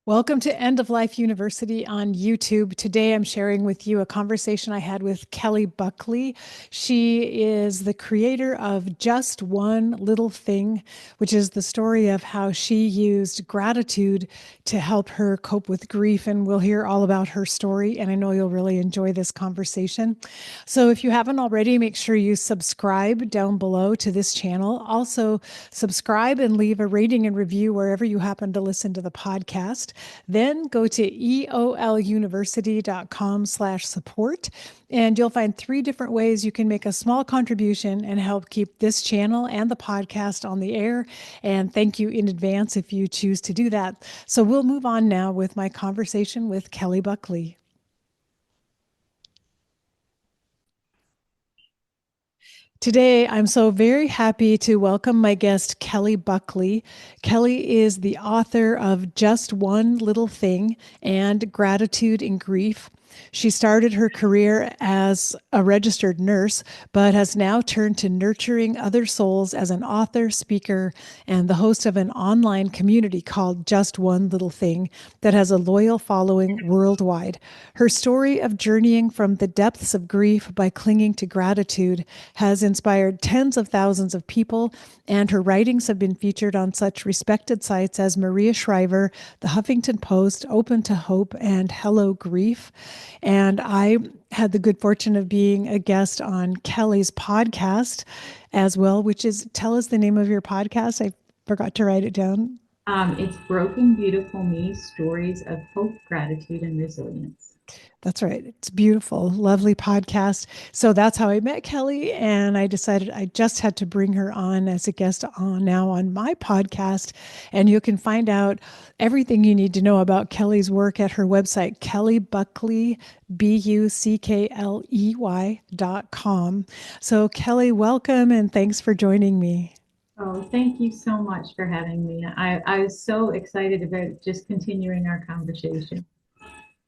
Welcome to End of Life University on YouTube. Today I'm sharing with you a conversation I had with Kelly Buckley. She is the creator of Just One Little Thing, which is the story of how she used gratitude to help her cope with grief. And we'll hear all about her story. And I know you'll really enjoy this conversation. So if you haven't already, make sure you subscribe down below to this channel. Also, subscribe and leave a rating and review wherever you happen to listen to the podcast. Then go to eoluniversity.com/support, and you'll find three different ways you can make a small contribution and help keep this channel and the podcast on the air. And thank you in advance if you choose to do that. So we'll move on now with my conversation with Kelly Buckley. Today, I'm so very happy to welcome my guest, Kelly Buckley. Kelly is the author of Just One Little Thing and Gratitude in Grief. She started her career as a registered nurse, but has now turned to nurturing other souls as an author, speaker, and the host of an online community called Just One Little Thing that has a loyal following worldwide. Her story of journeying from the depths of grief by clinging to gratitude has inspired tens of thousands of people, and her writings have been featured on such respected sites as Maria Shriver, The Huffington Post, Open to Hope, and Hello Grief. And I had the good fortune of being a guest on Kelly's podcast as well, which is, tell us the name of your podcast. I forgot to write it down. It's Broken Beautiful Me, Stories of Hope, Gratitude, and Resilience. That's right. It's beautiful, lovely podcast. So that's how I met Kelly. And I decided I just had to bring her on as a guest on now on my podcast. And you can find out everything you need to know about Kelly's work at her website, Kelly Buckley, BUCKLEY.com. So, Kelly, welcome and thanks for joining me. Oh, thank you so much for having me. I was so excited about just continuing our conversation.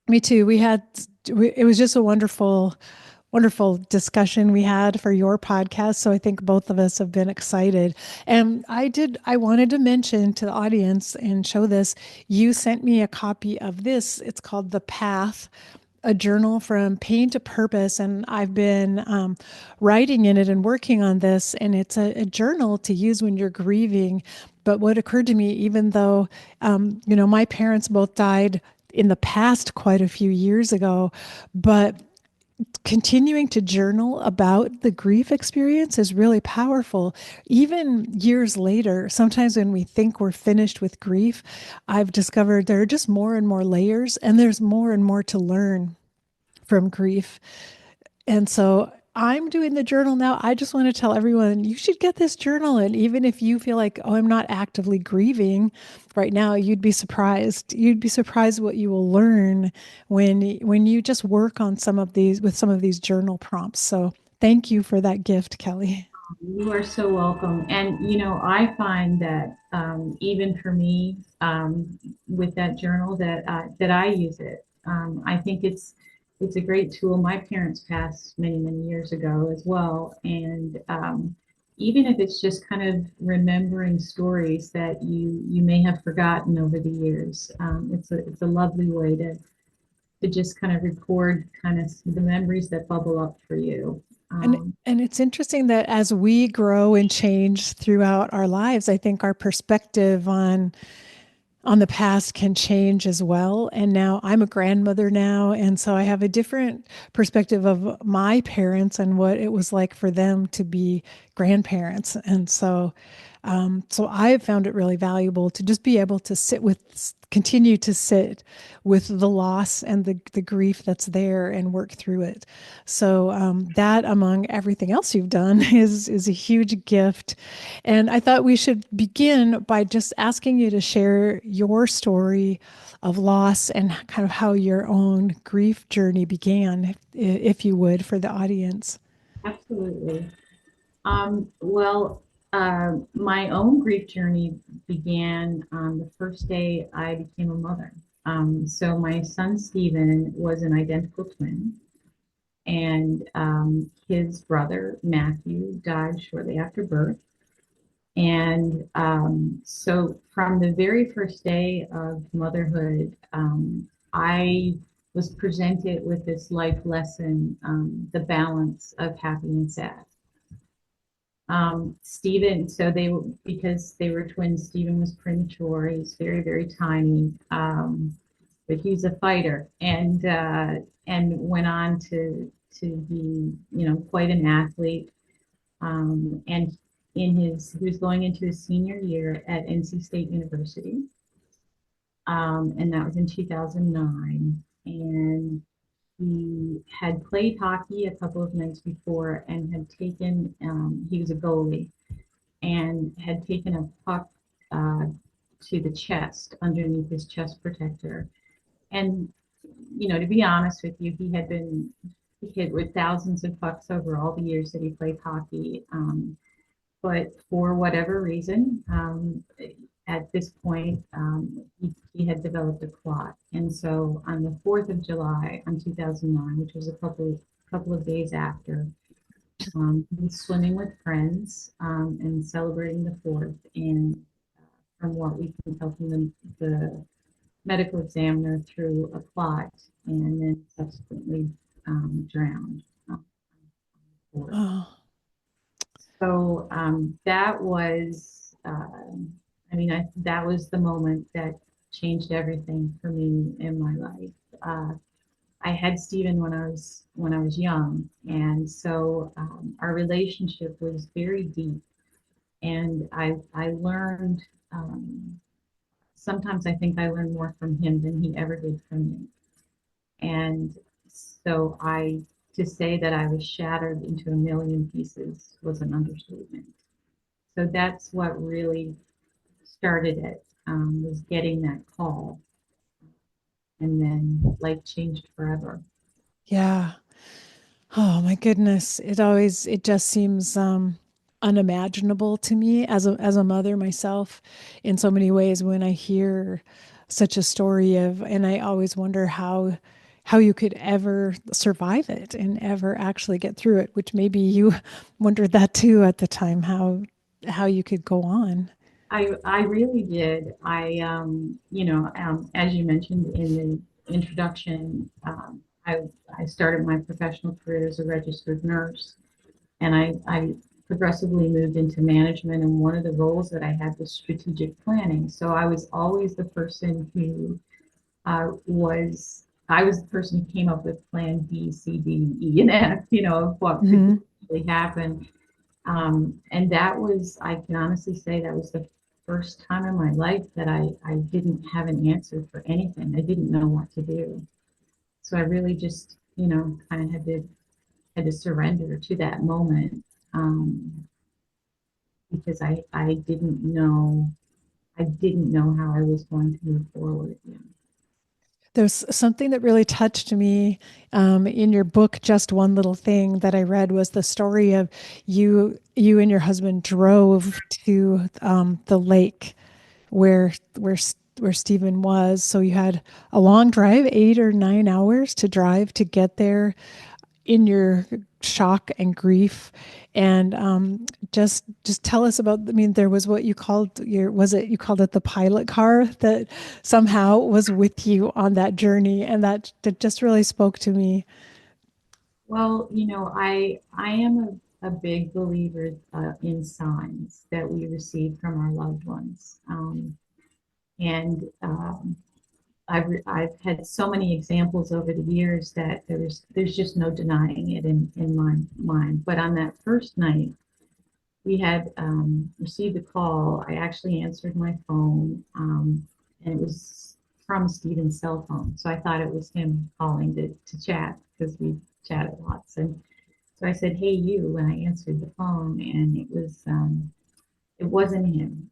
Me too. It was just a wonderful discussion we had for your podcast. So I think both of us have been excited. And I wanted to mention to the audience and show this. You sent me a copy of this. It's called The Path, a journal from pain to purpose. And I've been writing in it and working on this. And it's a journal to use when you're grieving. But what occurred to me, even though, my parents both died in the past quite a few years ago, but continuing to journal about the grief experience is really powerful. Even years later, sometimes when we think we're finished with grief, I've discovered there are just more and more layers, and there's more and more to learn from grief. And so I'm doing the journal now. I just want to tell everyone you should get this journal. And even if you feel like, oh, I'm not actively grieving right now, you'd be surprised. You'd be surprised what you will learn when you just work on some of these with some of these journal prompts. So thank you for that gift, Kelly. You are so welcome. And, I find that even for me, with that journal, that I use it. I think it's a great tool. My parents passed many, many years ago as well. And even if it's just kind of remembering stories that you may have forgotten over the years, it's a lovely way to just kind of record kind of the memories that bubble up for you. And Um, and it's interesting that as we grow and change throughout our lives, I think our perspective on the past can change as well. And now I'm a grandmother now. And so I have a different perspective of my parents and what it was like for them to be grandparents. And so I've found it really valuable to just be able to continue to sit with the loss and the grief that's there and work through it. So that, among everything else you've done, is a huge gift. And I thought we should begin by just asking you to share your story of loss and kind of how your own grief journey began, if you would, for the audience. Absolutely. Well, my own grief journey began on the first day I became a mother. So my son Stephen was an identical twin, and his brother Matthew died shortly after birth. And so from the very first day of motherhood, I was presented with this life lesson, the balance of happy and sad. Stephen, so because they were twins, Stephen was premature. He's very, very tiny, but he's a fighter and went on to be, quite an athlete. And he was going into his senior year at NC State University, and that was in 2009. And he had played hockey a couple of nights before and had taken, he was a goalie, and had taken a puck uh, to the chest underneath his chest protector. And, to be honest with you, he had been hit with thousands of pucks over all the years that he played hockey. But for whatever reason, at this point, he had developed a clot. And so on the 4th of July in 2009, which was a couple of days after, he was swimming with friends and celebrating the 4th. And from what we can tell from the medical examiner, through a clot and then subsequently drowned. Oh, So that was, that was the moment that changed everything for me in my life. I had Stephen when I was young, and so our relationship was very deep. And I learned. Sometimes I think I learned more from him than he ever did from me. And so to say that I was shattered into a million pieces was an understatement. So that's what really started it, was getting that call, and then life changed forever. yeah. Oh my goodness. It just seems unimaginable to me as a mother myself in so many ways when I hear such a story of, and I always wonder how you could ever survive it and ever actually get through it, which maybe you wondered that too at the time, how you could go on. I really did. As you mentioned in the introduction, I started my professional career as a registered nurse, and I progressively moved into management. And one of the roles that I had was strategic planning. So I was always the person who I was the person who came up with plan B, C, D, E, and F, of what could Hmm. potentially happen. And that was, I can honestly say, that was the first time in my life that I didn't have an answer for anything. I didn't know what to do. So I really just, kind of had to surrender to that moment, because I didn't know how I was going to move forward. Yeah. There's something that really touched me in your book. Just one little thing that I read was the story of you and your husband drove to the lake where Stephen was. So you had a long drive, 8 or 9 hours to drive to get there in your shock and grief. And just tell us about, I mean, there was what you called you called it the pilot car that somehow was with you on that journey, and that just really spoke to me. Well, I am a big believer in signs that we receive from our loved ones. And I've had so many examples over the years that there's just no denying it in my mind. But on that first night, we had received a call. I actually answered my phone, and it was from Stephen's cell phone. So I thought it was him calling to chat, because we chatted lots. And so I said, "Hey, you," when I answered the phone, and it wasn't him.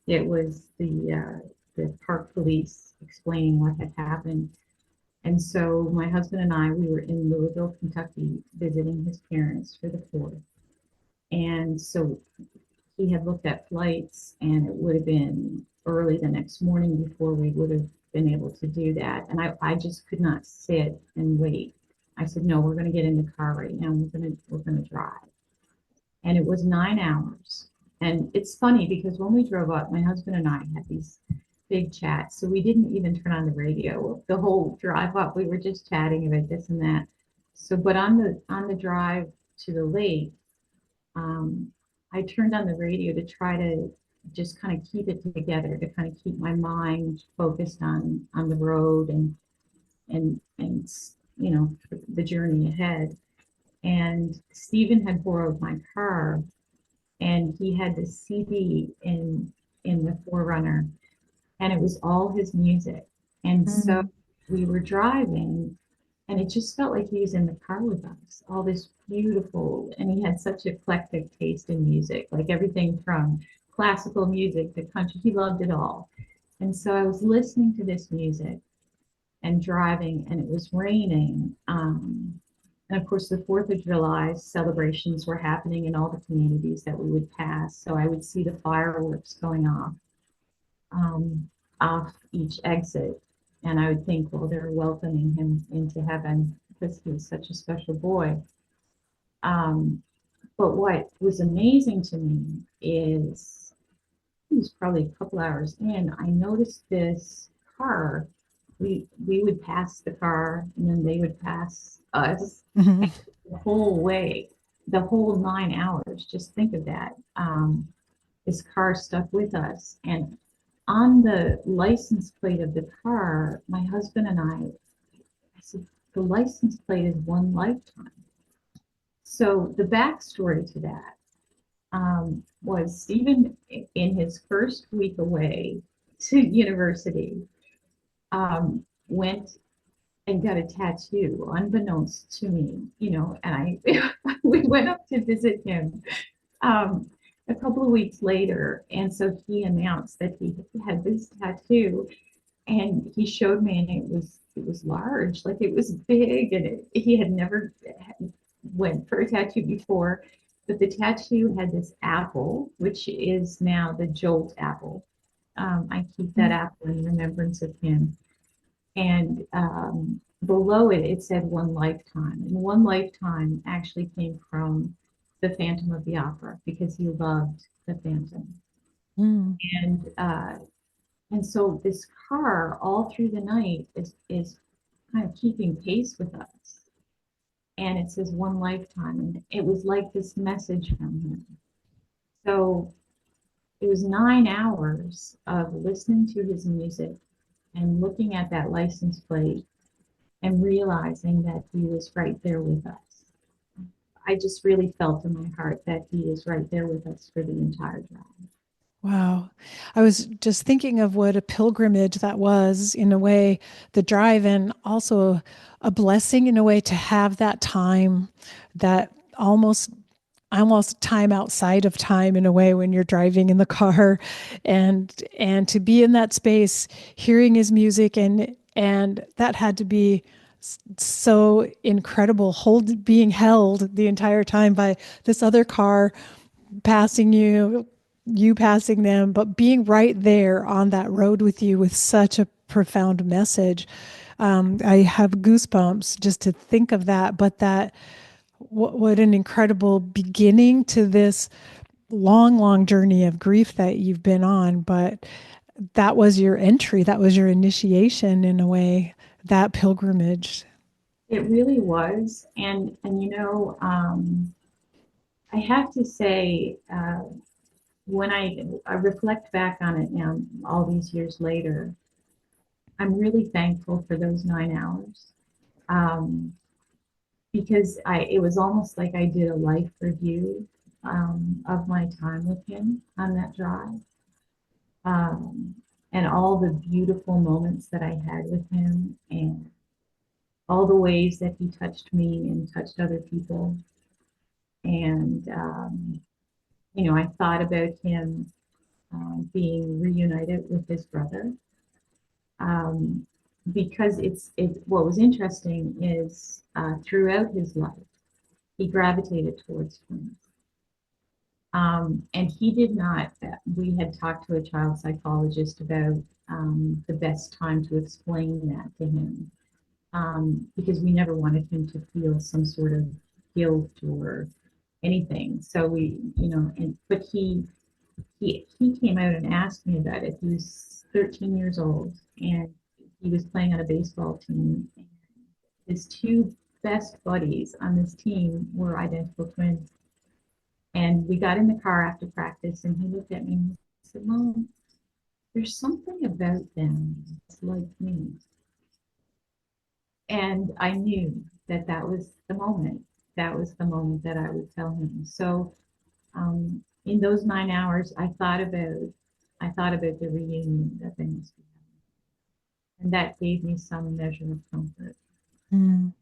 It was the park police explaining what had happened. And so my husband and I, we were in Louisville, Kentucky, visiting his parents for the 4th. And so he had looked at flights, and it would have been early the next morning before we would have been able to do that. And I just could not sit and wait. I said, "No, we're going to get in the car right now. We're going to drive." And it was 9 hours. And it's funny because when we drove up, my husband and I had these big chats. So we didn't even turn on the radio. The whole drive up, we were just chatting about this and that. So, but on the drive to the lake, um, I turned on the radio to try to just kind of keep it together, to kind of keep my mind focused on the road and you know the journey ahead. And Stephen had borrowed my car, and he had the CD in the Forerunner, and it was all his music. And so Mm. we were driving, and it just felt like he was in the car with us. All this beautiful, and he had such eclectic taste in music, like everything from classical music to country. He loved it all. And so I was listening to this music and driving, and it was raining. And of course, the 4th of July celebrations were happening in all the communities that we would pass. So I would see the fireworks going um, off each exit. And I would think, well, they're welcoming him into heaven because he was such a special boy. Um, but what was amazing to me is it was probably a couple hours in, I noticed this car. We would pass the car and then they would pass us Mhm. the whole way, the whole 9 hours. Just think of that. This car stuck with us. And on the license plate of the car, my husband and I said, the license plate is one lifetime. So the backstory to that was Stephen, in his first week away to university, went and got a tattoo, unbeknownst to me, you know, and I we went up to visit him um, a couple of weeks later, and so he announced that he had this tattoo, and he showed me, and it was large, like it was big, and he had never went for a tattoo before, but the tattoo had this apple, which is now the Jolt apple. I keep that apple in remembrance of him. And below it, it said one lifetime. And one lifetime actually came from the Phantom of the Opera because he loved the Phantom. Mm. And and so this car all through the night is kind of keeping pace with us. And it says one lifetime. And it was like this message from him. So it was 9 hours of listening to his music and looking at that license plate and realizing that he was right there with us. I just really felt in my heart that he was right there with us for the entire drive. Wow. I was just thinking of what a pilgrimage that was in a way, the drive, and also a blessing in a way to have that time, that almost time outside of time in a way when you're driving in the car, and to be in that space hearing his music, and that had to be so incredible, being held the entire time by this other car passing you, you passing them, but being right there on that road with you with such a profound message. I have goosebumps just to think of that, but that what an incredible beginning to this long, long journey of grief that you've been on. But that was your entry, that was your initiation in a way, that pilgrimage. It really was, and I have to say, when I reflect back on it now, all these years later, I'm really thankful for those 9 hours. Um, because it was almost like I did a life review of my time with him on that drive, um, and all the beautiful moments that I had with him, and all the ways that he touched me and touched other people. And I thought about him being reunited with his brother, um, because what was interesting is throughout his life he gravitated towards twins. And he did not, we had talked to a child psychologist about the best time to explain that to him, because we never wanted him to feel some sort of guilt or anything. So but he came out and asked me about it. He was 13 years old and he was playing on a baseball team. And his two best buddies on this team were identical twins. And we got in the car after practice and he looked at me and he said, Mom, there's something about them that's like me. And I knew that that was the moment. That was the moment that I would tell him. So in those 9 hours, I thought about the reunion that they must be having, and that gave me some measure of comfort. Mm.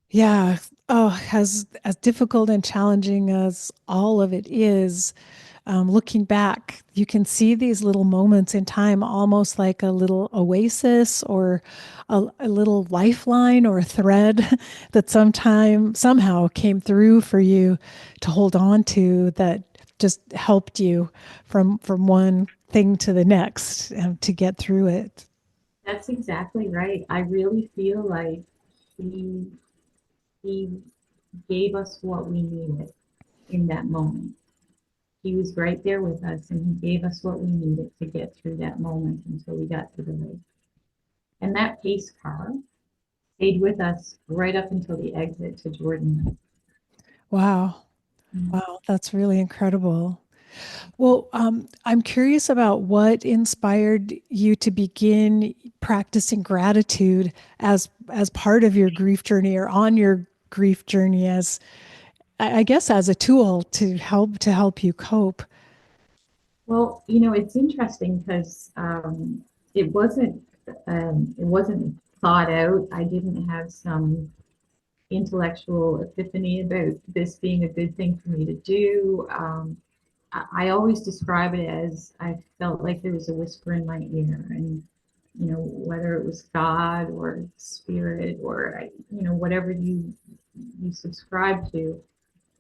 Yeah. Oh, as difficult and challenging as all of it is, looking back, you can see these little moments in time, almost like a little oasis or a little lifeline or a thread that sometime somehow came through for you to hold on to that just helped you from one thing to the next to get through it. That's exactly right. I really feel like he he gave us what we needed in that moment. He was right there with us and he gave us what we needed to get through that moment until we got to the lake. And that pace car stayed with us right up until the exit to Jordan. Wow. Wow, that's really incredible. Well, I'm curious about what inspired you to begin practicing gratitude as part of your grief journey or on your grief journey as I guess as a tool to help you cope. Well, it's interesting because it wasn't it wasn't thought out. I didn't have some intellectual epiphany about this being a good thing for me to do. I always describe it as I felt like there was a whisper in my ear, and whether it was God or spirit or whatever you subscribe to,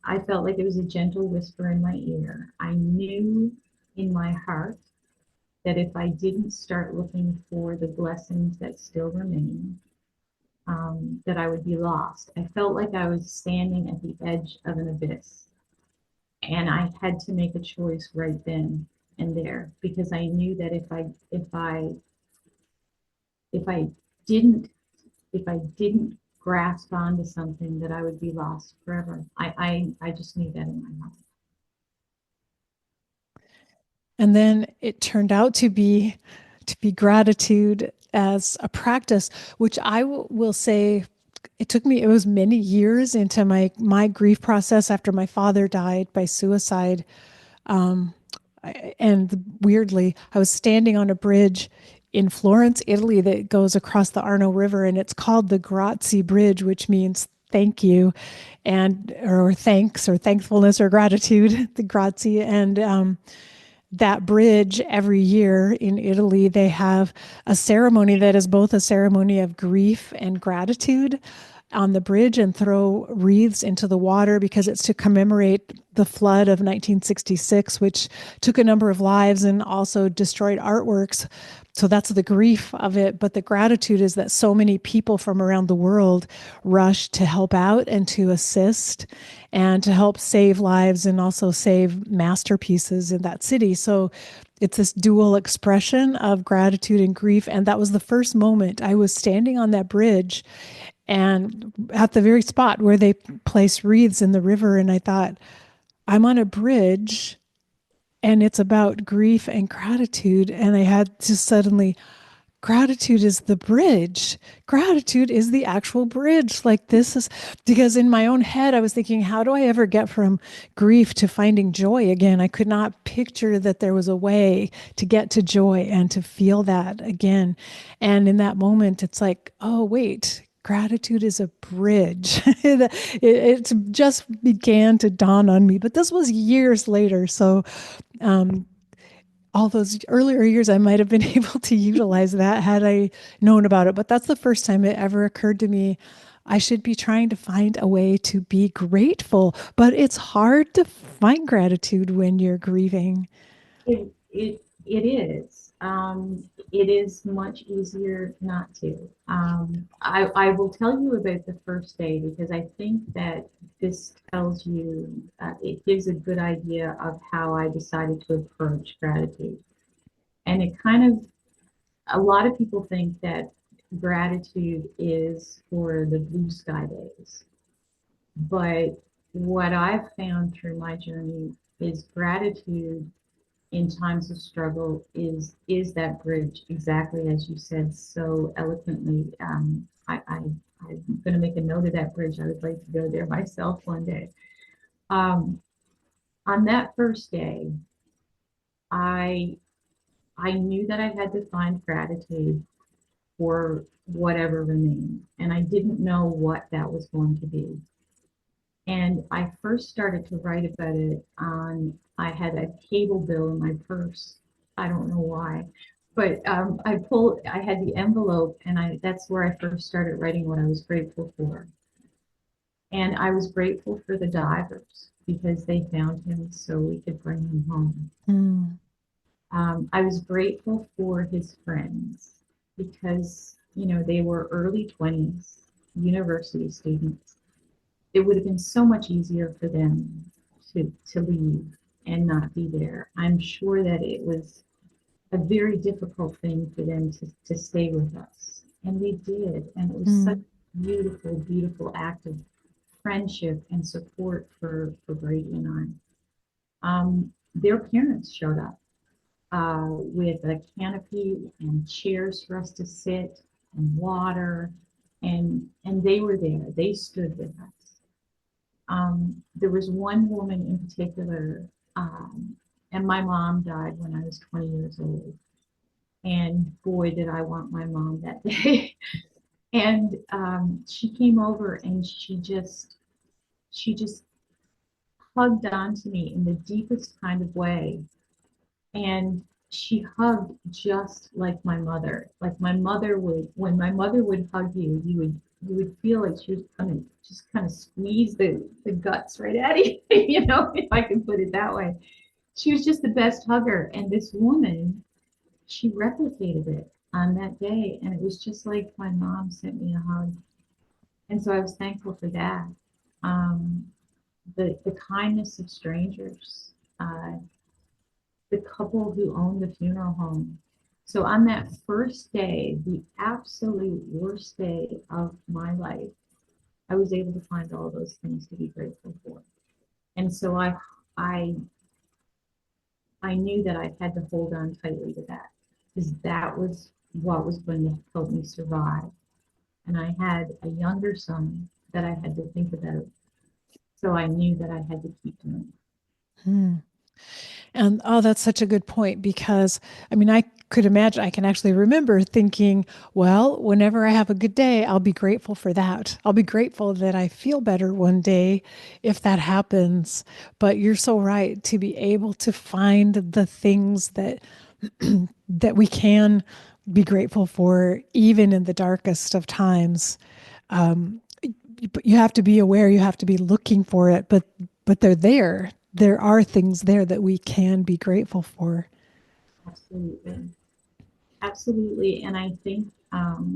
I felt like it was a gentle whisper in my ear. I knew in my heart that if I didn't start looking for the blessings that still remain, that I would be lost. I felt like I was standing at the edge of an abyss, and I had to make a choice right then and there because I knew that if I didn't if I didn't grasp onto something, that I would be lost forever. I just knew that in my heart. And then it turned out to be gratitude as a practice, which will say it took me, it was many years into my grief process after my father died by suicide. Um, and weirdly, I was standing on a bridge in Florence, Italy, that goes across the Arno River, and it's called the Grazie Bridge, which means thank you, and or thanks or thankfulness or gratitude, the Grazie. And that bridge every year in Italy, they have a ceremony that is both a ceremony of grief and gratitude on the bridge and throw wreaths into the water because it's to commemorate the flood of 1966, which took a number of lives and also destroyed artworks. So that's the grief of it. But the gratitude is that so many people from around the world rushed to help out and to assist and to help save lives and also save masterpieces in that city. So it's this dual expression of gratitude and grief. And that was the first moment I was standing on that bridge and at the very spot where they place wreaths in the river. And I thought, I'm on a bridge and it's about grief and gratitude. And I had to suddenly, gratitude is the bridge. Gratitude is the actual bridge. Like this is because in my own head, I was thinking, how do I ever get from grief to finding joy again? I could not picture that there was a way to get to joy and to feel that again. And in that moment, it's like, oh, wait. Gratitude is a bridge. It just began to dawn on me, but this was years later. So um, all those earlier years, I might have been able to utilize that had I known about it. But that's the first time it ever occurred to me. I should be trying to find a way to be grateful, but it's hard to find gratitude when you're grieving. It is. It is much easier not to. I will tell you about the first day because I think that this tells you, it gives a good idea of how I decided to approach gratitude. And it kind of, a lot of people think that gratitude is for the blue sky days. But what I've found through my journey is gratitude in times of struggle is that bridge, exactly as you said so eloquently. I'm going to make a note of that bridge. I would like to go there myself one day. Um, on that first day, I I knew that I had to find gratitude for whatever remained, and I didn't know what that was going to be. And I first started to write about it on, I had a cable bill in my purse. I don't know why, but I had the envelope and that's where I first started writing what I was grateful for. And I was grateful for the divers because they found him so we could bring him home. Mm, I was grateful for his friends because, they were early 20s, university students. It would have been so much easier for them to leave and not be there. I'm sure that it was a very difficult thing for them to stay with us. And they did. And it was such mm, a beautiful, beautiful act of friendship and support for Brady and I. Their parents showed up with a canopy and chairs for us to sit and water. And they were there. They stood with us. There was one woman in particular, and my mom died when I was 20 years old. And boy, did I want my mom that day. And she came over and she just hugged onto me in the deepest kind of way. And she hugged just like my mother. Like my mother would, when my mother would hug you, you would feel like she was gonna just kind of squeeze the guts right out of you, if I can put it that way. She was just the best hugger. And this woman, she replicated it on that day. And it was just like my mom sent me a hug. And so I was thankful for that. Um, the kindness of strangers, uh, the couple who owned the funeral home. So on that first day, the absolute worst day of my life, I was able to find all those things to be grateful for. And so I I knew that I had to hold on tightly to that because that was what was going to help me survive. And I had a younger son that I had to think about. So I knew that I had to keep doing mm. And oh, that's such a good point because I mean, I could imagine, I can actually remember thinking, well, whenever I have a good day, I'll be grateful for that. I'll be grateful that I feel better one day if that happens. But you're so right to be able to find the things that we can be grateful for, even in the darkest of times. But you have to be aware, you have to be looking for it, but they're there. There are things there that we can be grateful for. it. Absolutely. Absolutely. And I think I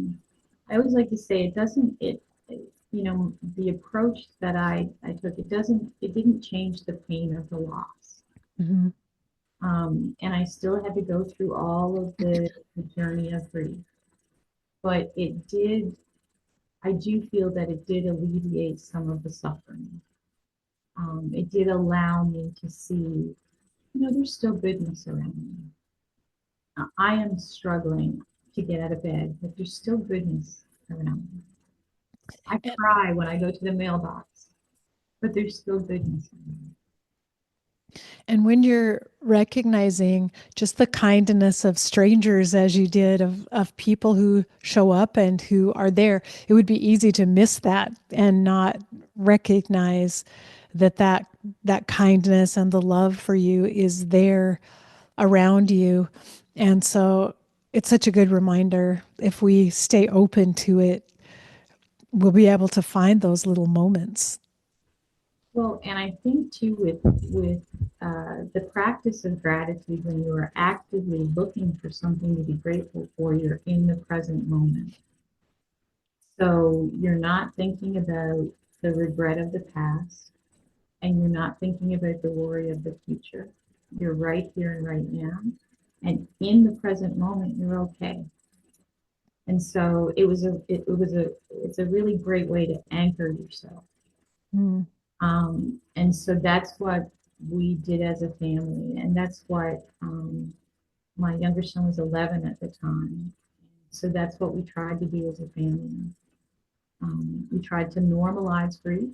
always like to say it doesn't, the approach that I took, it didn't change the pain of the loss. Mhm. And I still had to go through all of the journey of grief. But I do feel that it did alleviate some of the suffering. It did allow me to see, there's still goodness around me. I am struggling to get out of bed, but there's still goodness around me. I And, cry when I go to the mailbox, but there's still goodness around me. and when you're recognizing just the kindness of strangers as you did of people who show up and who are there, it would be easy to miss that and not recognize that kindness and the love for you is there around you. And so it's such a good reminder. If we stay open to it, we'll be able to find those little moments. Well, and I think too with the practice of gratitude, when you are actively looking for something to be grateful for, you're in the present moment. So you're not thinking about the regret of the past, and you're not thinking about the worry of the future. You're right here and right now. And in the present moment, you're okay. And so it's a really great way to anchor yourself. Mm, And so that's what we did as a family. And that's what my younger son was 11 at the time. So that's what we tried to do as a family. We tried to normalize grief,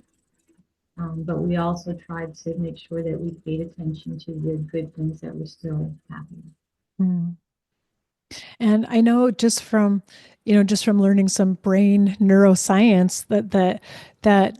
but we also tried to make sure that we paid attention to the good things that were still happening. mm. And I know just from learning some brain neuroscience that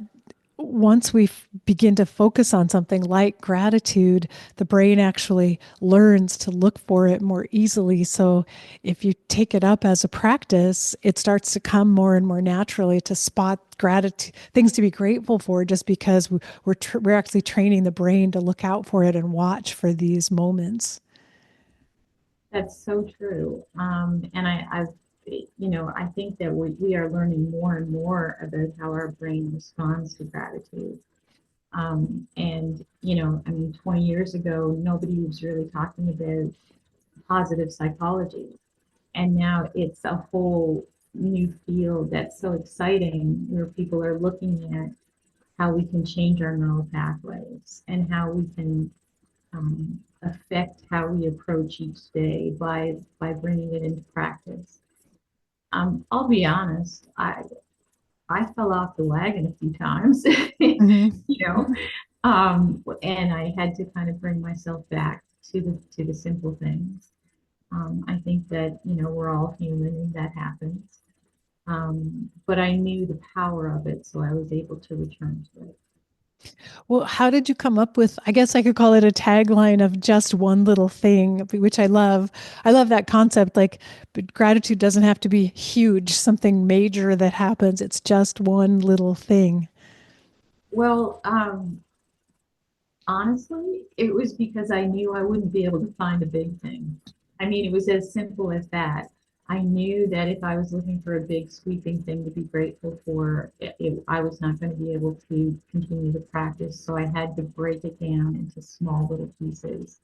once we begin to focus on something like gratitude, the brain actually learns to look for it more easily. So if you take it up as a practice, it starts to come more and more naturally to spot gratitude, things to be grateful for, just because we're actually training the brain to look out for it and watch for these moments. That's so true. I think that we are learning more and more about how our brain responds to gratitude. I mean, 20 years ago, nobody was really talking about positive psychology. And now it's a whole new field that's so exciting where people are looking at how we can change our neural pathways and how we can affect how we approach each day by bringing it into practice. I'll be honest, I fell off the wagon a few times, Mhm. and I had to kind of bring myself back to the simple things. I think that we're all human and that happens. But I knew the power of it, so I was able to return to it. Well, how did you come up with, I guess I could call it a tagline of just one little thing, which I love. I love that concept. Like, but gratitude doesn't have to be huge, something major that happens. It's just one little thing. Well, honestly, it was because I knew I wouldn't be able to find a big thing. I mean, it was as simple as that. I knew that if I was looking for a big sweeping thing to be grateful for, I was not going to be able to continue the practice. So I had to break it down into small little pieces.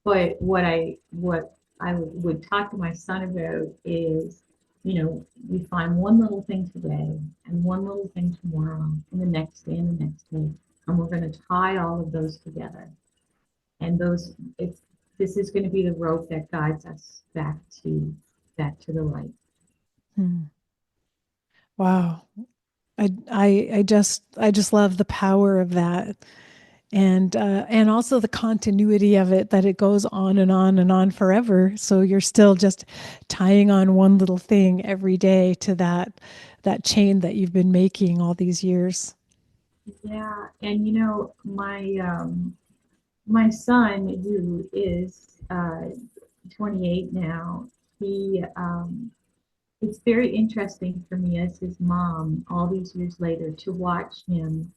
But what I would talk to my son about is, we find one little thing today and one little thing tomorrow and the next day and the next day, and we're going to tie all of those together. And it's this is going to be the rope that guides us back to the light. Hmm. Wow. I just love the power of that. And also the continuity of it, that it goes on and on and on forever. So you're still just tying on one little thing every day to that chain that you've been making all these years. Yeah, and my son, who is 28 now, he it's very interesting for me as his mom, all these years later, to watch him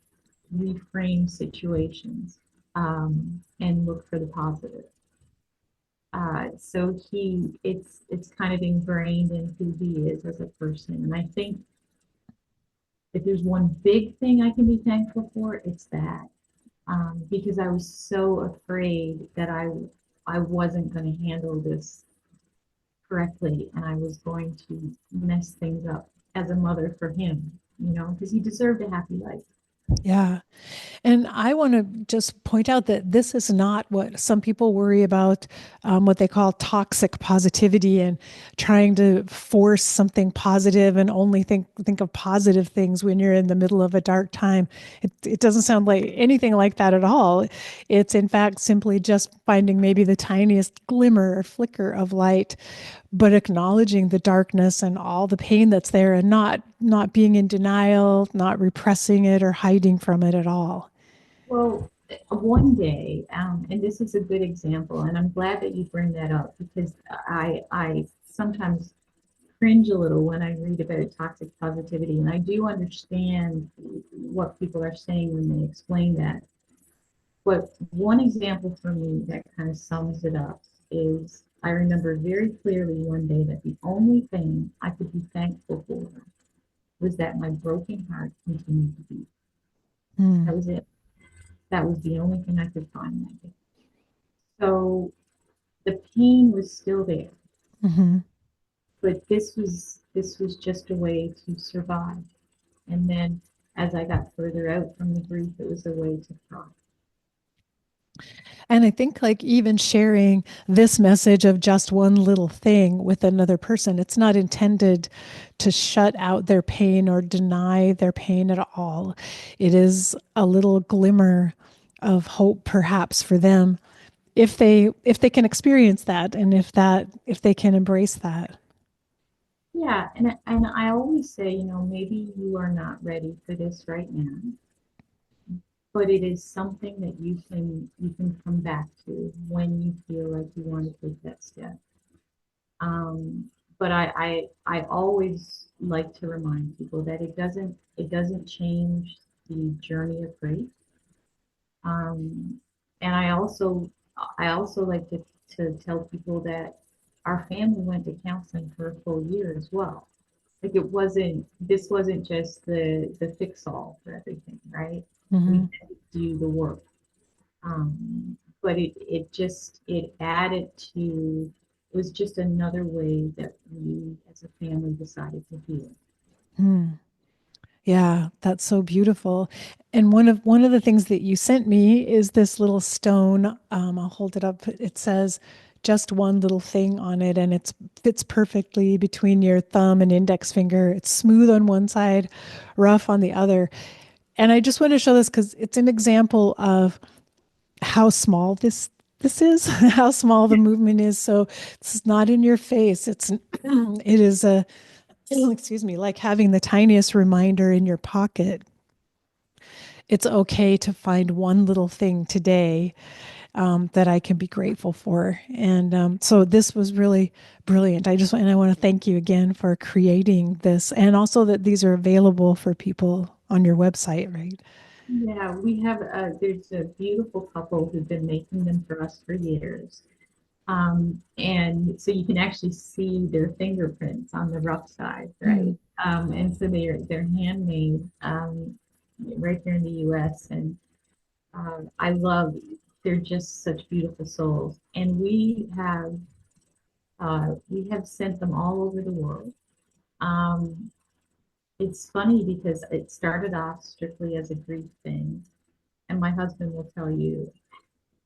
reframe situations and look for the positive. So it's kind of ingrained in who he is as a person. And I think if there's one big thing I can be thankful for, it's that. Because I was so afraid that I wasn't going to handle this correctly and I was going to mess things up as a mother for him, because he deserved a happy life. Yeah. And I want to just point out that this is not what some people worry about, what they call toxic positivity and trying to force something positive and only think of positive things when you're in the middle of a dark time. It doesn't sound like anything like that at all. It's in fact simply just finding maybe the tiniest glimmer or flicker of light, but acknowledging the darkness and all the pain that's there, and not being in denial, not repressing it or hiding from it at all. Well, one day, and this is a good example, and I'm glad that you bring that up because I sometimes cringe a little when I read about toxic positivity, and I do understand what people are saying when they explain that. But one example for me that kind of sums it up is I remember very clearly one day that the only thing I could be thankful for was that my broken heart continued to beat. Mm. That was it. That was the only thing I could find that day. So the pain was still there, Hmm. but this was just a way to survive. And then as I got further out from the grief, it was a way to cry. And I think like even sharing this message of just one little thing with another person, it's not intended to shut out their pain or deny their pain at all. It is a little glimmer of hope perhaps for them if they can experience that and if they can embrace that. Yeah, and I always say, maybe you are not ready for this right now, but it is something that you can come back to when you feel like you want to take that step. But I always like to remind people that it doesn't change the journey of grief. Um, and I also like to tell people that our family went to counseling for a full year as well. Like this wasn't just the fix all for everything, right? We Hmm. had to do the work. But it added to, it was just another way that we as a family decided to heal. Yeah, that's so beautiful. And one of the things that you sent me is this little stone. I'll hold it up. It says just one little thing on it, and it fits perfectly between your thumb and index finger. It's smooth on one side, rough on the other. And I just want to show this because it's an example of how small this is, how small the movement is. So it's not in your face. It is a excuse me, like having the tiniest reminder in your pocket. It's okay to find one little thing today that I can be grateful for. And so this was really brilliant. I want to thank you again for creating this, and also that these are available for people on your website, right? Yeah, there's a beautiful couple who've been making them for us for years. And so you can actually see their fingerprints on the rough side, right? Mm. And so they're handmade right here in the U.S. And I love, they're just such beautiful souls. And we have sent them all over the world. Um, it's funny because it started off strictly as a grief thing, and my husband will tell you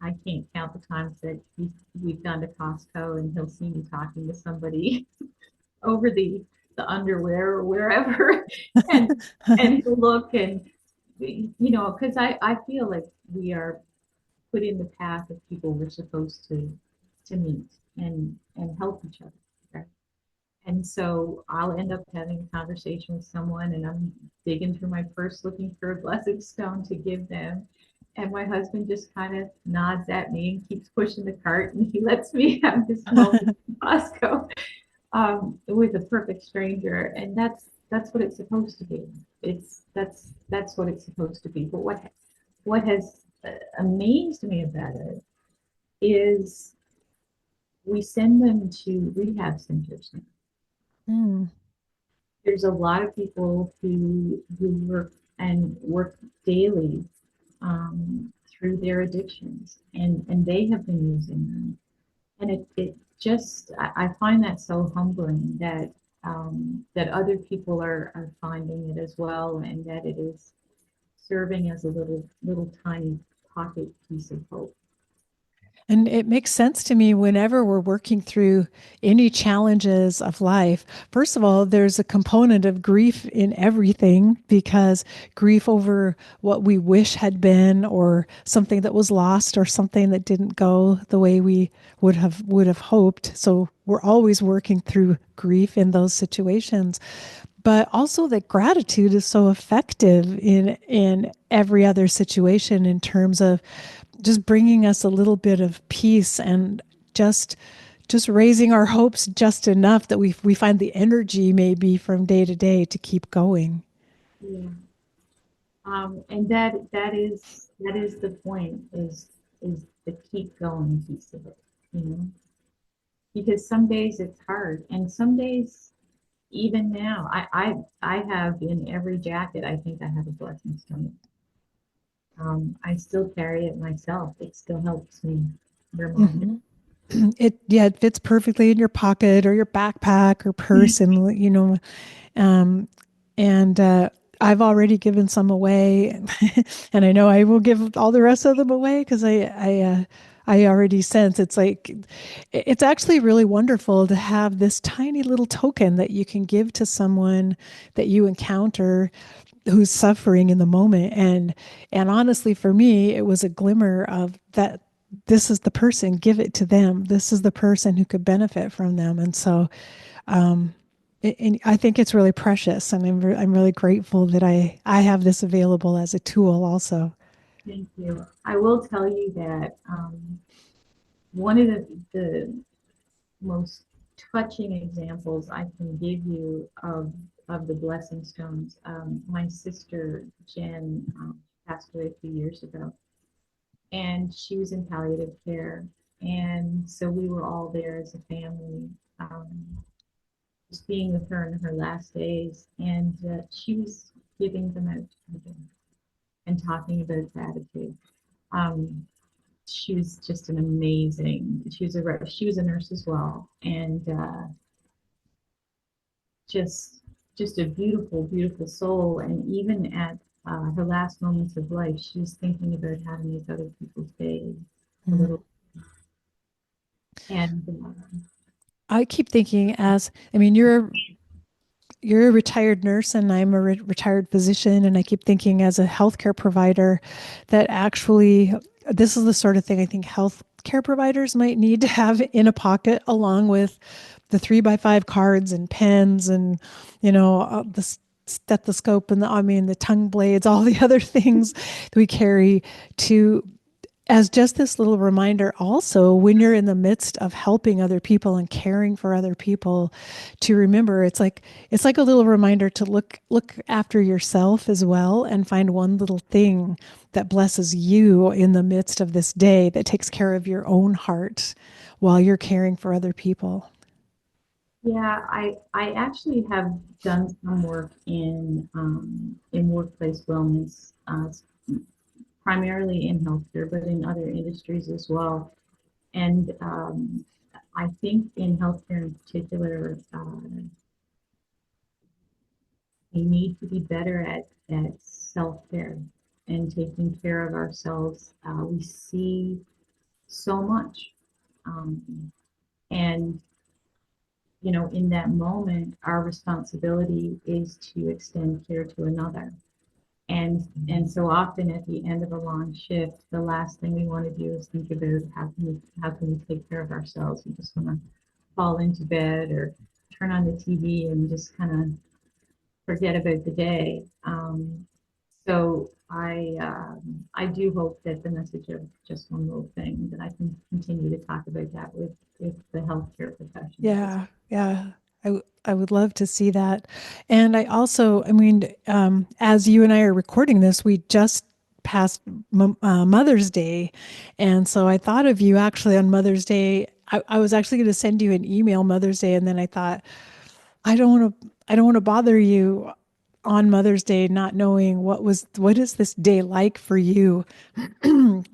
I can't count the times that we've gone to Costco and he'll see me talking to somebody over the underwear or wherever, and he'll look and because I feel like we are put in the path of people we're supposed to meet and help each other. Right? And so I'll end up having a conversation with someone and I'm digging through my purse looking for a blessed stone to give them. And my husband just kind of nods at me and keeps pushing the cart and he lets me have this moment in Costco with a perfect stranger. And that's what it's supposed to be. That's what it's supposed to be. But what has amazed me about it is we send them to rehab centers now. Mm. There's a lot of people who work daily through their addictions, and they have been using them, and it just I find that so humbling that other people are finding it as well, and that it is serving as a little tiny pocket piece of hope. And it makes sense to me whenever we're working through any challenges of life. First of all, there's a component of grief in everything because grief over what we wish had been or something that was lost or something that didn't go the way we would have hoped. So we're always working through grief in those situations. But also that gratitude is so effective in every other situation in terms of just bringing us a little bit of peace and just just raising our hopes just enough that we find the energy maybe from day to day to keep going. Yeah. And that is the point is the keep going piece of it, you know, because some days it's hard, and some days even now I have in every jacket I think I have a blessing stone. I still carry it myself. It still helps me remind it. Hmm. It yeah, it fits perfectly in your pocket or your backpack or purse, and um, and I've already given some away, and I know I will give all the rest of them away because I already sense it's like it's actually really wonderful to have this tiny little token that you can give to someone that you encounter who's suffering in the moment. And honestly, for me, it was a glimmer of that. This is the person, give it to them. This is the person who could benefit from them. And so um, and I think it's really precious, and I'm really grateful that I have this available as a tool also. Thank you. I will tell you that one of the most touching examples I can give you of the blessing stones. My sister Jen passed away a few years ago, and she was in palliative care, and so we were all there as a family, um, just being with her in her last days, and she was giving them out to people and talking about gratitude. Um, she was just an amazing. She was a nurse as well, and just just a beautiful, beautiful soul. And even at her last moments of life, she was thinking about how to make other people's days a Mm. little. And I keep thinking as, I mean, you're a retired nurse and I'm a retired physician, and I keep thinking as a healthcare provider that actually this is the sort of thing I think healthcare providers might need to have in a pocket along with the 3x5 cards and pens and the stethoscope and I mean the tongue blades, all the other things that we carry to as just this little reminder also when you're in the midst of helping other people and caring for other people to remember it's like a little reminder to look after yourself as well and find one little thing that blesses you in the midst of this day that takes care of your own heart while you're caring for other people. yeah, I actually have done some work in workplace wellness, primarily in healthcare, but in other industries as well. And I think in healthcare in particular, we need to be better at self-care and taking care of ourselves. We see so much. And, in that moment, our responsibility is to extend care to another. And so often at the end of a long shift, the last thing we want to do is think about how can we take care of ourselves. We just want to fall into bed or turn on the TV and just kind of forget about the day. So I do hope that the message of just one little thing that I can continue to talk about that with the healthcare professionals. Yeah, yeah. I would love to see that. And I also, I mean, as you and I are recording this, we just passed Mother's Day. And so I thought of you actually on Mother's Day. I was actually going to send you an email Mother's Day, and then I thought, I don't want to bother you on Mother's Day, not knowing what is this day like for you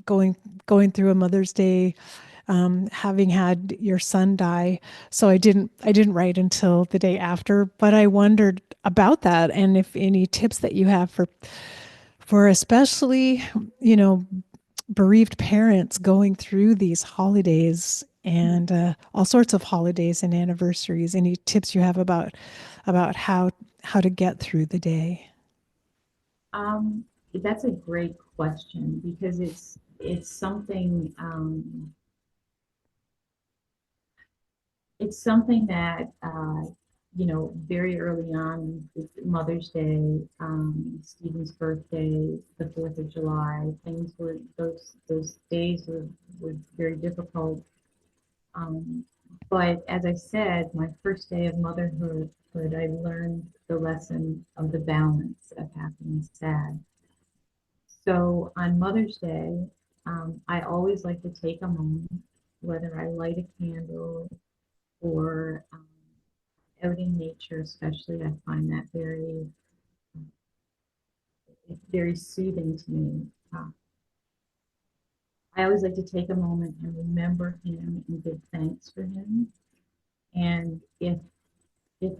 going going through a Mother's Day, having had your son die. So I didn't write until the day after, but I wondered about that and if any tips that you have for especially you know bereaved parents going through these holidays and all sorts of holidays and anniversaries. Any tips you have about how to get through the day? Um, that's a great question because it's something that very early on, with Mother's Day, Stephen's birthday, the 4th of July, those days were very difficult. But as I said, my first day of motherhood, I learned the lesson of the balance of happy and sad. So on Mother's Day, I always like to take a moment, whether I light a candle or out in nature, especially, I find that very soothing to me. I always like to take a moment and remember him and give thanks for him. And if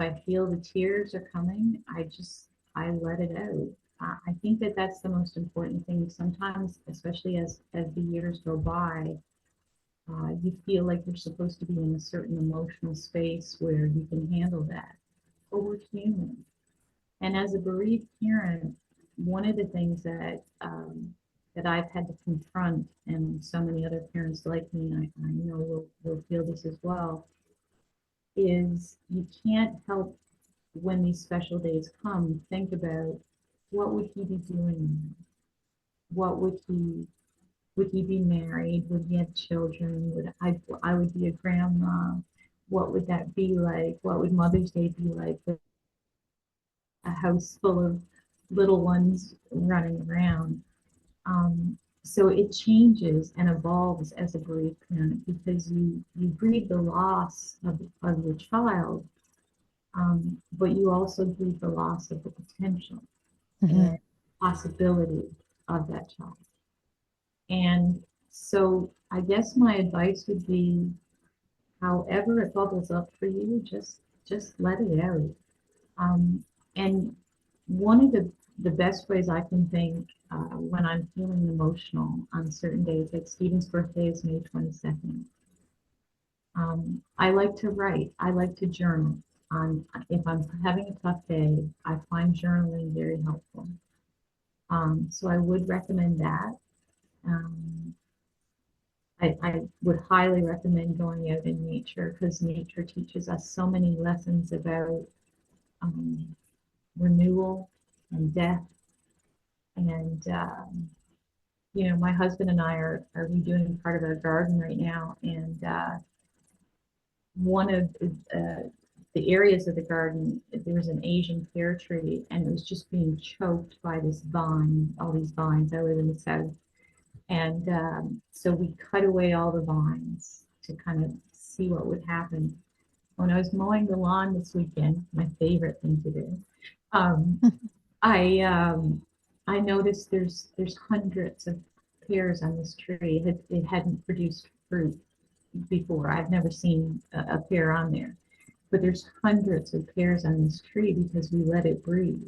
I feel the tears are coming, I let it out. I think that that's the most important thing. Sometimes, especially as the years go by, you feel like you're supposed to be in a certain emotional space where you can handle that. But we're human. And as a bereaved parent, one of the things that I've had to confront, and so many other parents like me, I know will feel this as well, is you can't help when these special days come, think about what would he be doing? What would he be married? Would he have children? I would be a grandma? What would that be like? What would Mother's Day be like with a house full of little ones running around? So it changes and evolves as a bereaved parent because you grieve the loss of your child, but you also grieve the loss of the potential Mhm. and possibility of that child. And so I guess my advice would be, however it bubbles up for you, just let it out. Um, and one of the best ways I can think when I'm feeling emotional on certain days, like Stephen's birthday is May 22nd. I like to write. I like to journal. If I'm having a tough day, I find journaling very helpful. So I would recommend that. Um, I would highly recommend going out in nature because nature teaches us so many lessons about um, renewal and death. And, my husband and I are redoing part of our garden right now. And one of the areas of the garden, there was an Asian pear tree and it was just being choked by this vine, all these vines. I live in the south. And so we cut away all the vines to kind of see what would happen. When I was mowing the lawn this weekend, my favorite thing to do, um, I I noticed there's hundreds of pears on this tree. It hadn't produced fruit before. I've never seen a pear on there, but there's hundreds of pears on this tree because we let it breathe.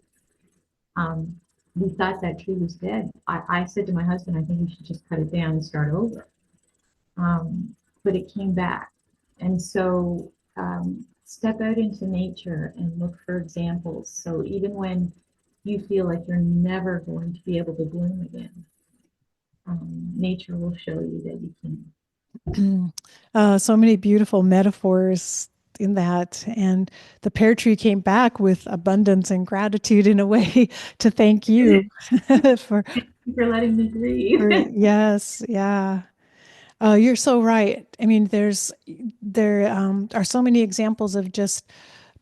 Um, we thought that tree was dead. I said to my husband, I think we should just cut it down and start over. Um, but it came back. And so step out into nature and look for examples. So even when you feel like you're never going to be able to bloom again, nature will show you that you can. So many beautiful metaphors in that. And the pear tree came back with abundance and gratitude in a way to thank you for, Thank you for letting me grieve. yes, yeah. You're so right. I mean, there are so many examples of just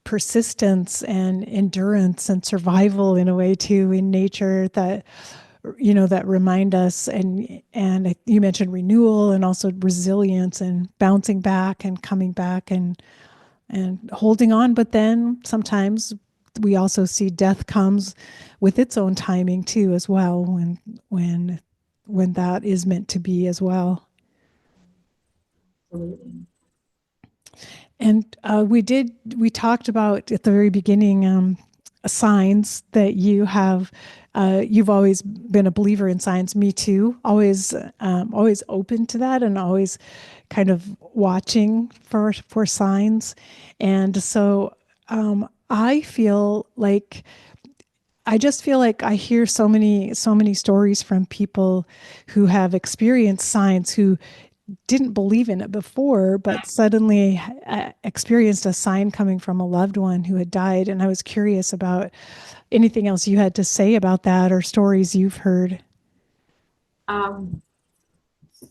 persistence and endurance and survival in a way too in nature that that remind us, and you mentioned renewal and also resilience and bouncing back and coming back and holding on. But then sometimes we also see death comes with its own timing too as well when when that is meant to be as well. Absolutely. And we talked about at the very beginning signs that you have. You've always been a believer in signs. Me too. Always open to that, and always kind of watching for signs. And so I just feel like I hear so many stories from people who have experienced signs who didn't believe in it before, but suddenly experienced a sign coming from a loved one who had died. And I was curious about anything else you had to say about that or stories you've heard. Um,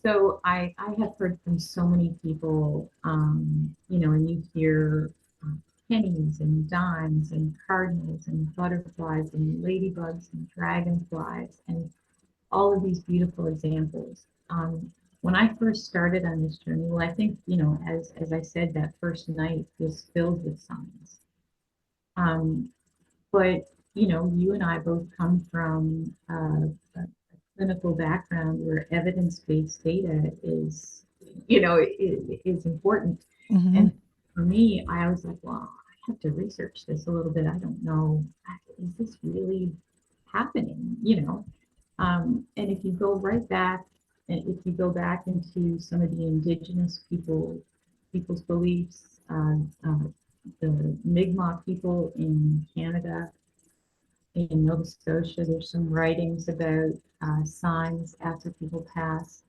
So I have heard from so many people, and you hear pennies and dimes and cardinals and butterflies and ladybugs and dragonflies and all of these beautiful examples. When I first started on this journey, well, I think, as I said, that first night was filled with signs. Um, but, you and I both come from a clinical background where evidence-based data is important. Hmm. And for me, I was like, well, I have to research this a little bit. I don't know, is this really happening? And if you go right back, and if you go back into some of the indigenous people's beliefs, the Mi'kmaq people in Canada, in Nova Scotia, there's some writings about signs after people pass.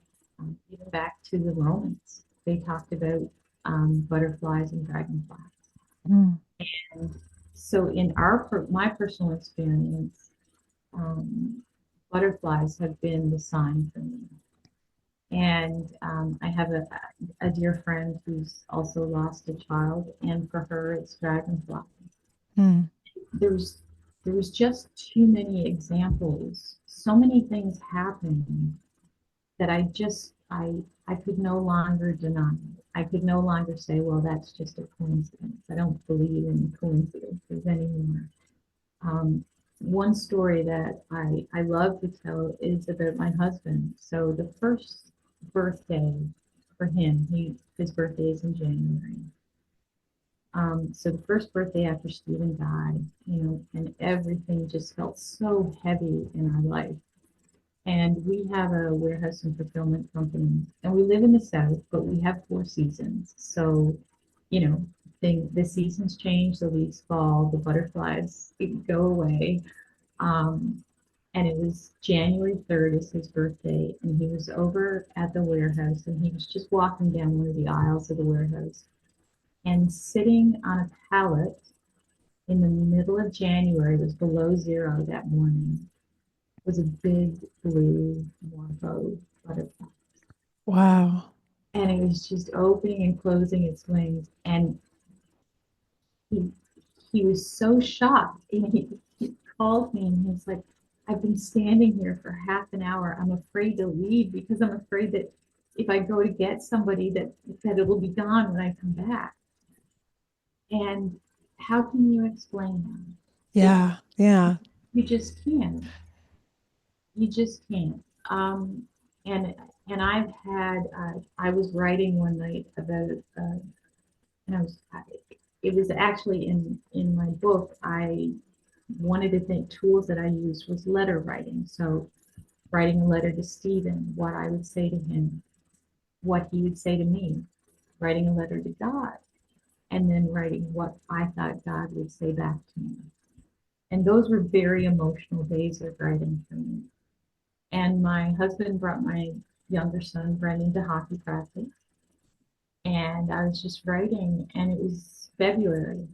Even back to the Romans, they talked about butterflies and dragonflies. Mm. And so, in my personal experience, um, butterflies have been the sign for me. And I have a dear friend who's also lost a child, and for her, it's dragonflies. Mm. There's there's just too many examples. So many things happen that I could no longer deny. I could no longer say, well, that's just a coincidence. I don't believe in coincidences anymore. Um, One story that I love to tell is about my husband. So the first birthday for him, his birthday is in January. So the first birthday after Stephen died, and everything just felt so heavy in our life. And we have a warehouse and fulfillment company, and we live in the South, but we have four seasons. So, you know, the seasons change, the leaves fall, the butterflies go away. Um, and it was January 3rd is his birthday, and he was over at the warehouse, and he was just walking down one of the aisles of the warehouse, and sitting on a pallet in the middle of January, it was below zero that morning, was a big blue morpho butterfly. Wow. And it was just opening and closing its wings. And he, he was so shocked. And he called me and he was like, I've been standing here for half an hour. I'm afraid to leave because I'm afraid that if I go to get somebody that it'll be gone when I come back. And how can you explain that? Yeah. Yeah. You just can't. You just can't. And and I was writing one night about and it was actually in my book. I One of the tools that I used was letter writing. So writing a letter to Stephen, what I would say to him, what he would say to me, writing a letter to God, and then writing what I thought God would say back to me. And those were very emotional days of writing for me. And my husband brought my younger son, Brendan, to hockey practice. And I was just writing, and it was February.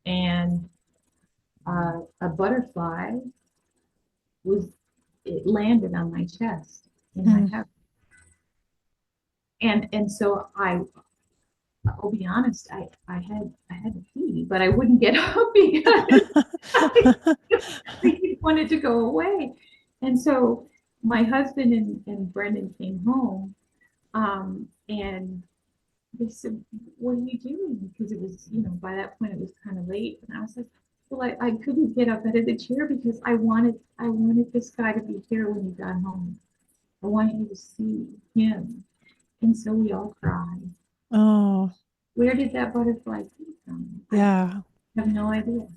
And a butterfly was, it landed on my chest in my Mm. house. And so I'll be honest, I had to pee, but I wouldn't get up because I wanted to go away. And so my husband and Brendan came home, and they said, what are you doing? Because it was, by that point it was kind of late. And I was like, well, I couldn't get up out of the chair because I wanted this guy to be here when he got home. I wanted you to see him. And so we all cried. Oh, Where did that butterfly come from? I yeah. have no idea.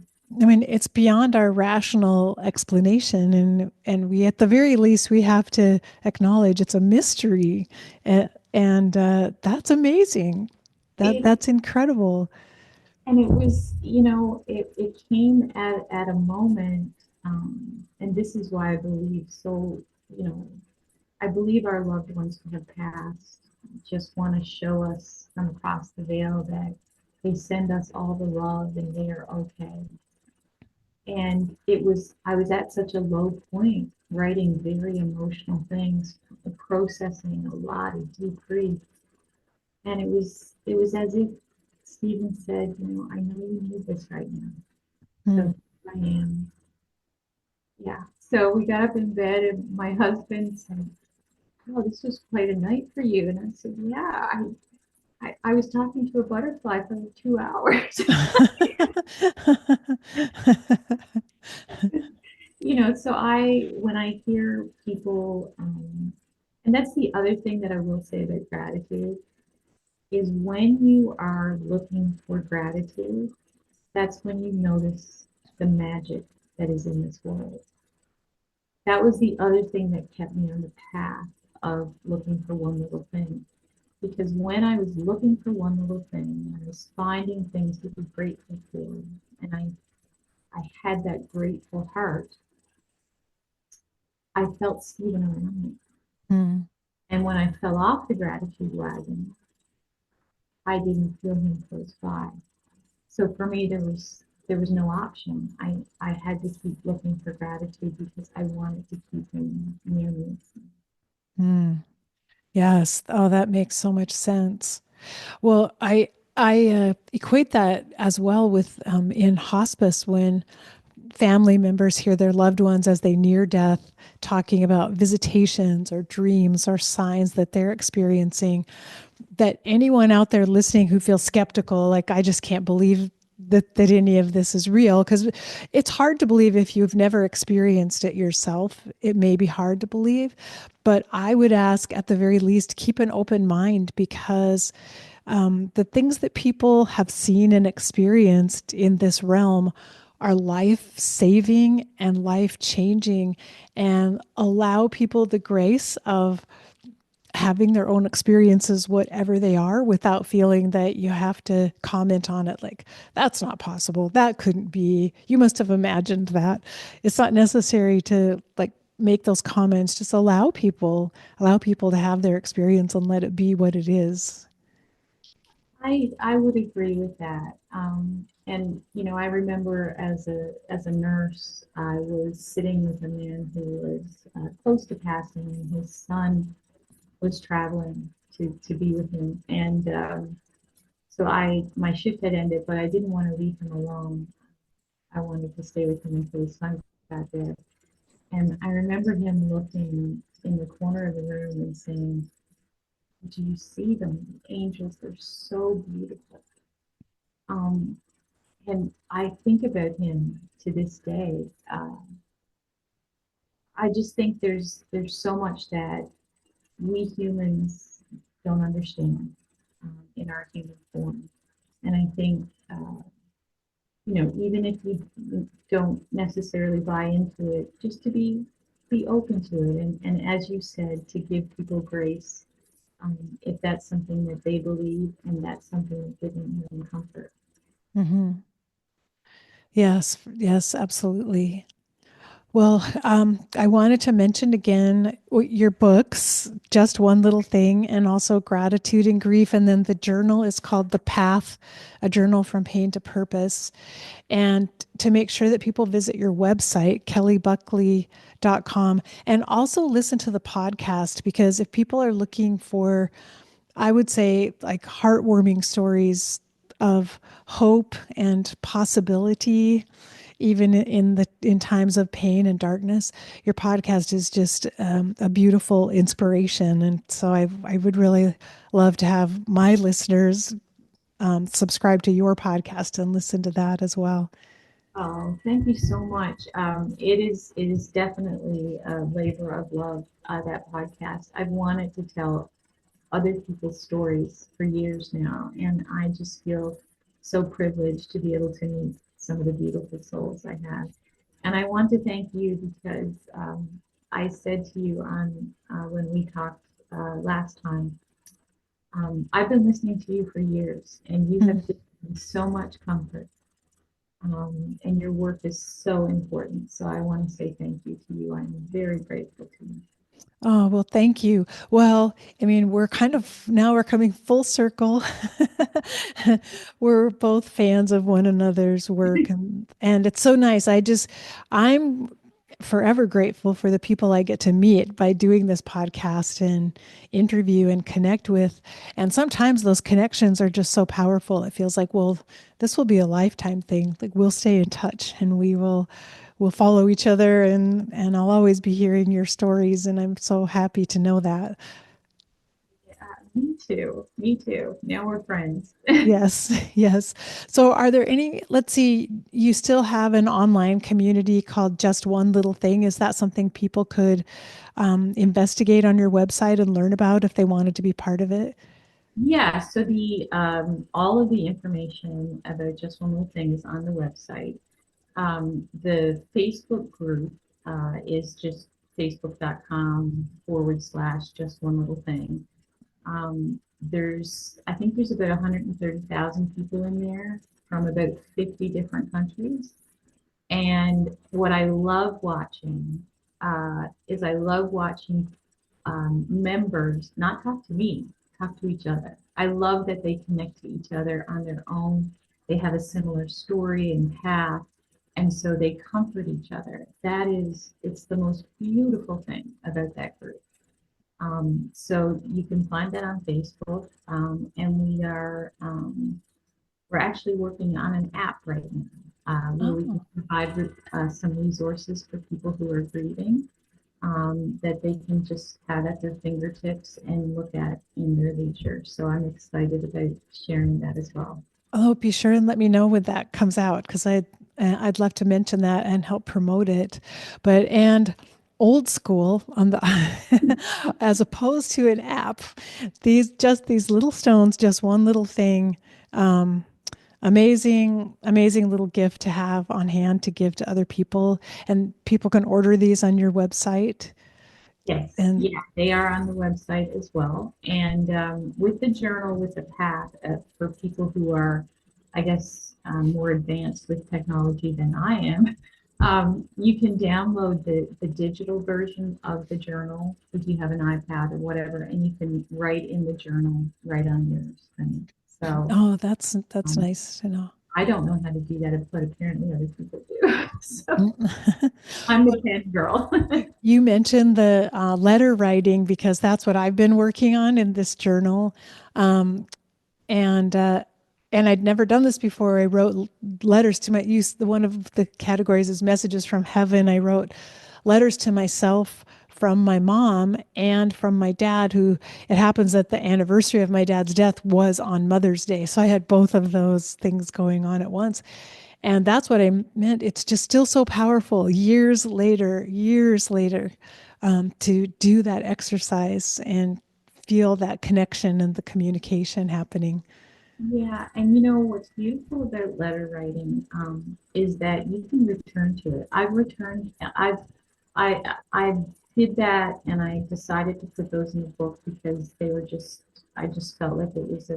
I mean, it's beyond our rational explanation, and we, at the very least, we have to acknowledge it's a mystery, and that's amazing. It That's incredible. and it was, it came at a moment, and this is why I believe so, you know, I believe our loved ones who have passed just want to show us from across the veil that they send us all the love and they are okay. And I was at such a low point. writing very emotional things, processing a lot of deep grief. And it was as if Stephen said, I know you need this right now. Hmm. So I am. Yeah. So we got up in bed and my husband said, "Oh, this was quite a night for you." And I said, "Yeah, I was talking to a butterfly for like 2 hours." So when I hear people, and that's the other thing that I will say about gratitude is when you are looking for gratitude, that's when you notice the magic that is in this world. That was the other thing that kept me on the path of looking for one little thing. Because when I was looking for one little thing, I was finding things to be grateful for, and I had that grateful heart, I felt Stephen around me. Hmm. And when I fell off the gratitude wagon, I didn't feel him close by. So for me, there was no option. I had to keep looking for gratitude because I wanted to keep him near me. Hmm. Yes. Oh, that makes so much sense. Well, I equate that as well with in hospice when family members hear their loved ones as they near death talking about visitations or dreams or signs that they're experiencing. That anyone out there listening who feels skeptical, like I just can't believe that any of this is real, because it's hard to believe if you've never experienced it yourself. It may be hard to believe, but I would ask at the very least keep an open mind, because the things that people have seen and experienced in this realm are life saving and life changing, and allow people the grace of having their own experiences, whatever they are, without feeling that you have to comment on it like, that's not possible. That couldn't be. You must have imagined that. It's not necessary to like make those comments. Just allow people to have their experience and let it be what it is. I would agree with that. And I remember as a nurse, I was sitting with a man who was close to passing, and his son was traveling to be with him. And so my shift had ended, but I didn't want to leave him alone. I wanted to stay with him until his son got there. And I remember him looking in the corner of the room and saying, "Do you see them? The angels, they're so beautiful." Um, and I think about him to this day. I just think there's so much that we humans don't understand in our human form, and I think even if you don't necessarily buy into it, just to be open to it, and as you said, to give people grace if that's something that they believe and that's something that gives them comfort. Hmm. Yes, yes, absolutely. Well, I wanted to mention again your books, Just One Little Thing, and also Gratitude and Grief. And then the journal is called The Path, a journal from pain to purpose. And to make sure that people visit your website, kellybuckley.com, and also listen to the podcast, because if people are looking for, I would say, like heartwarming stories of hope and possibility, even in times of pain and darkness, your podcast is just a beautiful inspiration. And so I would really love to have my listeners subscribe to your podcast and listen to that as well. Oh, thank you so much. It is definitely a labor of love, that podcast. I've wanted to tell other people's stories for years now, and I just feel so privileged to be able to meet some of the beautiful souls I have. And I want to thank you because I said to you on when we talked last time, I've been listening to you for years, and you Mm. have given me so much comfort, and your work is so important. So I want to say thank you to you. I'm very grateful to you. Oh, well, thank you. Well, I mean, we're coming full circle. We're both fans of one another's work, and it's so nice. I'm forever grateful for the people I get to meet by doing this podcast and interview and connect with. And sometimes those connections are just so powerful. It feels like, well, this will be a lifetime thing. Like we'll stay in touch and we'll follow each other and I'll always be hearing your stories and I'm so happy to know that. Me too. Me too. Now we're friends. Yes, yes. So are there any, let's see, you still have an online community called Just One Little Thing. Is that something people could investigate on your website and learn about if they wanted to be part of it? Yeah, so the all of the information about Just One Little Thing is on the website. The Facebook group is just facebook.com/, just one little thing. I think there's about 130,000 people in there from about 50 different countries. And what I love watching is I love watching members not talk to me, talk to each other. I love that they connect to each other on their own. They have a similar story and path, and so they comfort each other. It's the most beautiful thing about that group. So you can find that on Facebook, and we're actually working on an app right now where we can Oh. provide some resources for people who are grieving that they can just have at their fingertips and look at in their leisure. So I'm excited about sharing that as well. Oh, be sure and let me know when that comes out because I'd love to mention that and help promote it. But and old school on the as opposed to an app, these little stones, just one little thing. Um, amazing little gift to have on hand to give to other people, and people can order these on your website. Yes, And yeah, they are on the website as well. And with the journal, with the path for people who are, I guess, more advanced with technology than I am, you can download the digital version of the journal if you have an iPad or whatever, and you can write in the journal right on your screen. So oh, that's um, nice to know. I don't know how to do that, but apparently other people do. So I'm the pen girl. You mentioned the letter writing because that's what I've been working on in this journal, um, and uh, and I'd never done this before. I wrote letters to my use. The one of the categories is messages from heaven. I wrote letters to myself from my mom and from my dad, who it happens that the anniversary of my dad's death was on Mother's Day. So I had both of those things going on at once. And that's what I meant. It's just still so powerful years later, to do that exercise and feel that connection and the communication happening. Yeah, and you know what's beautiful about letter writing is that you can return to it. I did that, and I decided to put those in the book because I just felt like it was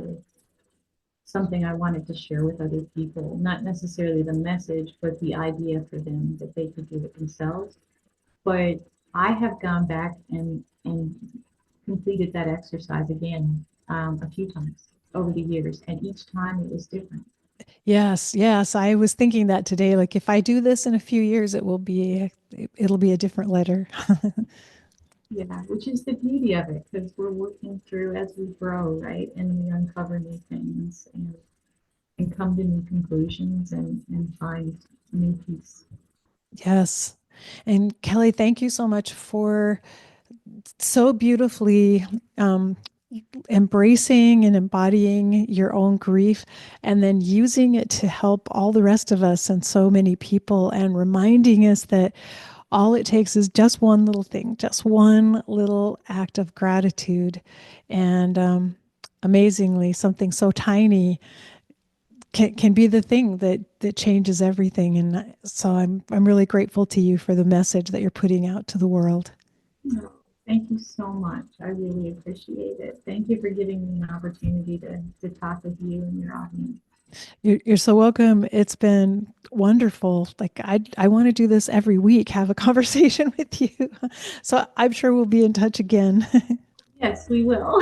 something I wanted to share with other people, not necessarily the message, but the idea for them that they could do it themselves. But I have gone back and completed that exercise again a few times over the years, and each time it was different. Yes, yes. I was thinking that today. Like if I do this in a few years, it'll be a different letter. Yeah, which is the beauty of it because we're working through as we grow, right? And we uncover new things and come to new conclusions and find new peace. Yes. And Kelly, thank you so much for so beautifully embracing and embodying your own grief and then using it to help all the rest of us and so many people and reminding us that all it takes is just one little thing, just one little act of gratitude. And amazingly, something so tiny can be the thing that changes everything. And so I'm really grateful to you for the message that you're putting out to the world. No, thank you so much. I really appreciate it. Thank you for giving me an opportunity to talk with you and your audience. You're so welcome. It's been wonderful. Like I want to do this every week, have a conversation with you. So I'm sure we'll be in touch again. Yes, we will.